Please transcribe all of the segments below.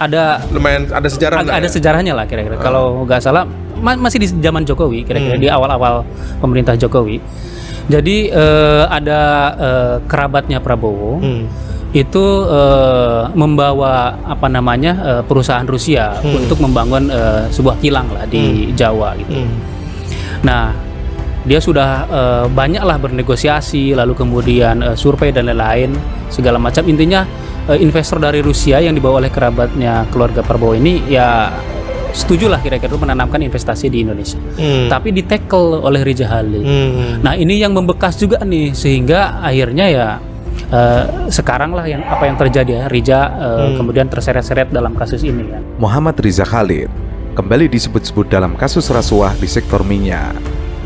ada lumayan ada sejarahnya. ada sejarahnya lah kira-kira. Kalau nggak salah masih di zaman Jokowi kira-kira di awal-awal pemerintah Jokowi. Jadi ada kerabatnya Prabowo itu membawa perusahaan Rusia untuk membangun sebuah kilang lah di Jawa gitu. Nah, dia sudah banyaklah bernegosiasi, lalu kemudian survei dan lain-lain segala macam. Intinya investor dari Rusia yang dibawa oleh kerabatnya keluarga Prabowo ini ya setujulah kira-kira menanamkan investasi di Indonesia. Tapi di-tackle oleh Riza Khalid. Nah, ini yang membekas juga nih, sehingga akhirnya ya sekarang lah apa yang terjadi ya, Riza kemudian terseret-seret dalam kasus ini kan. Muhammad Riza Khalid kembali disebut-sebut dalam kasus rasuah di sektor minyak.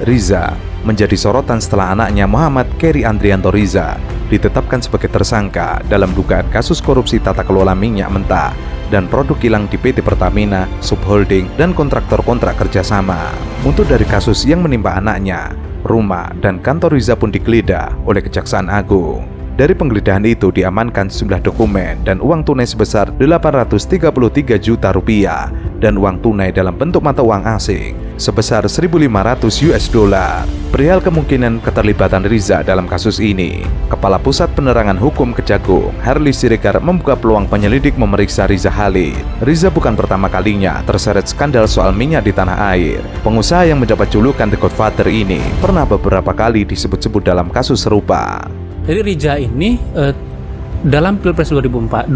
Riza menjadi sorotan setelah anaknya Muhammad Keri Andrianto Riza ditetapkan sebagai tersangka dalam dugaan kasus korupsi tata kelola minyak mentah dan produk kilang di PT Pertamina, subholding, dan kontraktor-kontrak kerjasama. Untuk dari kasus yang menimpa anaknya, rumah dan kantor Riza pun digeledah oleh Kejaksaan Agung. Dari penggeledahan itu diamankan sejumlah dokumen dan uang tunai sebesar 833 juta rupiah dan uang tunai dalam bentuk mata uang asing sebesar 1.500 US dollar. Perihal kemungkinan keterlibatan Riza dalam kasus ini, Kepala Pusat Penerangan Hukum Kejagung, Harli Siregar, membuka peluang penyelidik memeriksa Riza Khalid. Riza bukan pertama kalinya terseret skandal soal minyak di tanah air. Pengusaha yang mendapat julukan The Godfather ini pernah beberapa kali disebut-sebut dalam kasus serupa. Jadi Riza ini dalam Pilpres 2024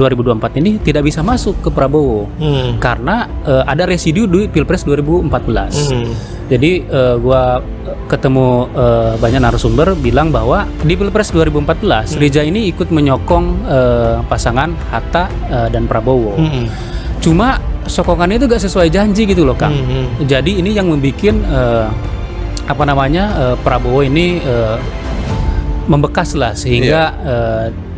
ini tidak bisa masuk ke Prabowo karena ada residu di Pilpres 2014. Jadi gua ketemu banyak narasumber bilang bahwa di Pilpres 2014 Riza ini ikut menyokong pasangan Hatta dan Prabowo. Cuma sokongannya itu gak sesuai janji gitu loh, Kang. Jadi ini yang membuat Prabowo ini membekas lah sehingga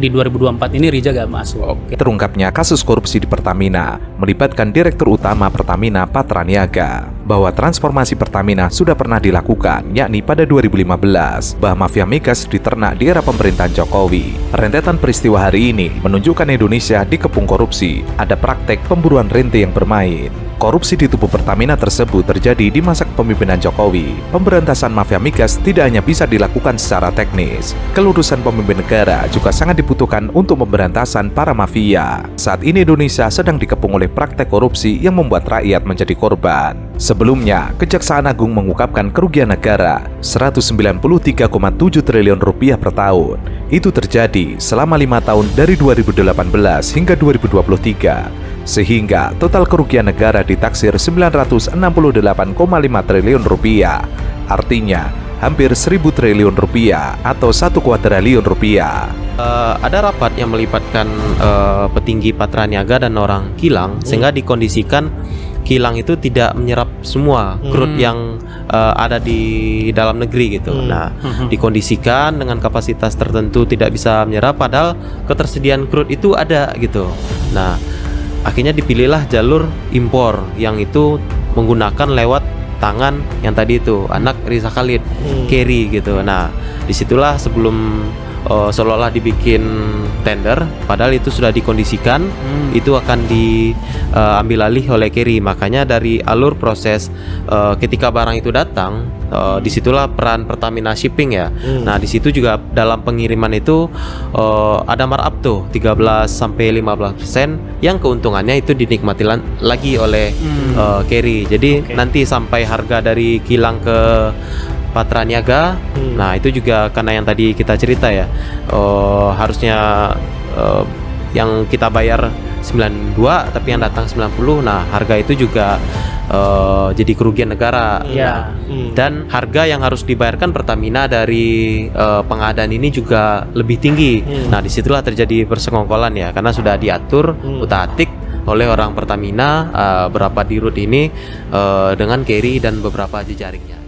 di 2024 ini Riza gak masuk. Terungkapnya kasus korupsi di Pertamina melibatkan Direktur Utama Pertamina Patra Niaga, bahwa transformasi Pertamina sudah pernah dilakukan, yakni pada 2015, bahwa mafia migas diternak di era pemerintahan Jokowi. Rentetan peristiwa hari ini menunjukkan Indonesia dikepung korupsi, ada praktek pemburuan rente yang bermain. Korupsi di tubuh Pertamina tersebut terjadi di masa kepemimpinan Jokowi. Pemberantasan mafia migas tidak hanya bisa dilakukan secara teknis, kelurusan pemimpin negara juga sangat dibutuhkan untuk pemberantasan para mafia. Saat ini Indonesia sedang dikepung oleh praktek korupsi yang membuat rakyat menjadi korban. Sebelumnya, Kejaksaan Agung mengungkapkan kerugian negara 193,7 triliun rupiah per tahun. Itu terjadi selama 5 tahun dari 2018 hingga 2023. Sehingga total kerugian negara ditaksir 968,5 triliun rupiah. Artinya hampir 1.000 triliun rupiah atau 1 kuadriliun rupiah. Ada rapat yang melibatkan petinggi Patra Niaga dan orang kilang, sehingga dikondisikan kilang itu tidak menyerap semua crude yang ada di dalam negeri gitu. Nah, dikondisikan dengan kapasitas tertentu tidak bisa menyerap, padahal ketersediaan crude itu ada gitu. Nah, akhirnya dipilihlah jalur impor yang itu menggunakan lewat tangan yang tadi itu anak Riza Khalid, Keri gitu. Nah, disitulah sebelum seolah-olah dibikin tender, padahal itu sudah dikondisikan itu akan diambil alih oleh Keri. Makanya dari alur proses ketika barang itu datang, disitulah peran Pertamina Shipping ya. Nah, disitu juga dalam pengiriman itu ada markup tuh 13-15% yang keuntungannya itu dinikmati lagi oleh Keri. Jadi nanti sampai harga dari kilang ke Patra Niaga, nah itu juga karena yang tadi kita cerita ya, harusnya yang kita bayar 92 tapi yang datang 90. Nah, harga itu juga jadi kerugian negara. Dan harga yang harus dibayarkan Pertamina dari pengadaan ini juga lebih tinggi. Nah, disitulah terjadi persekongkolan ya, karena sudah diatur utak-atik oleh orang Pertamina berapa dirut ini dengan Keri dan beberapa jejaringnya.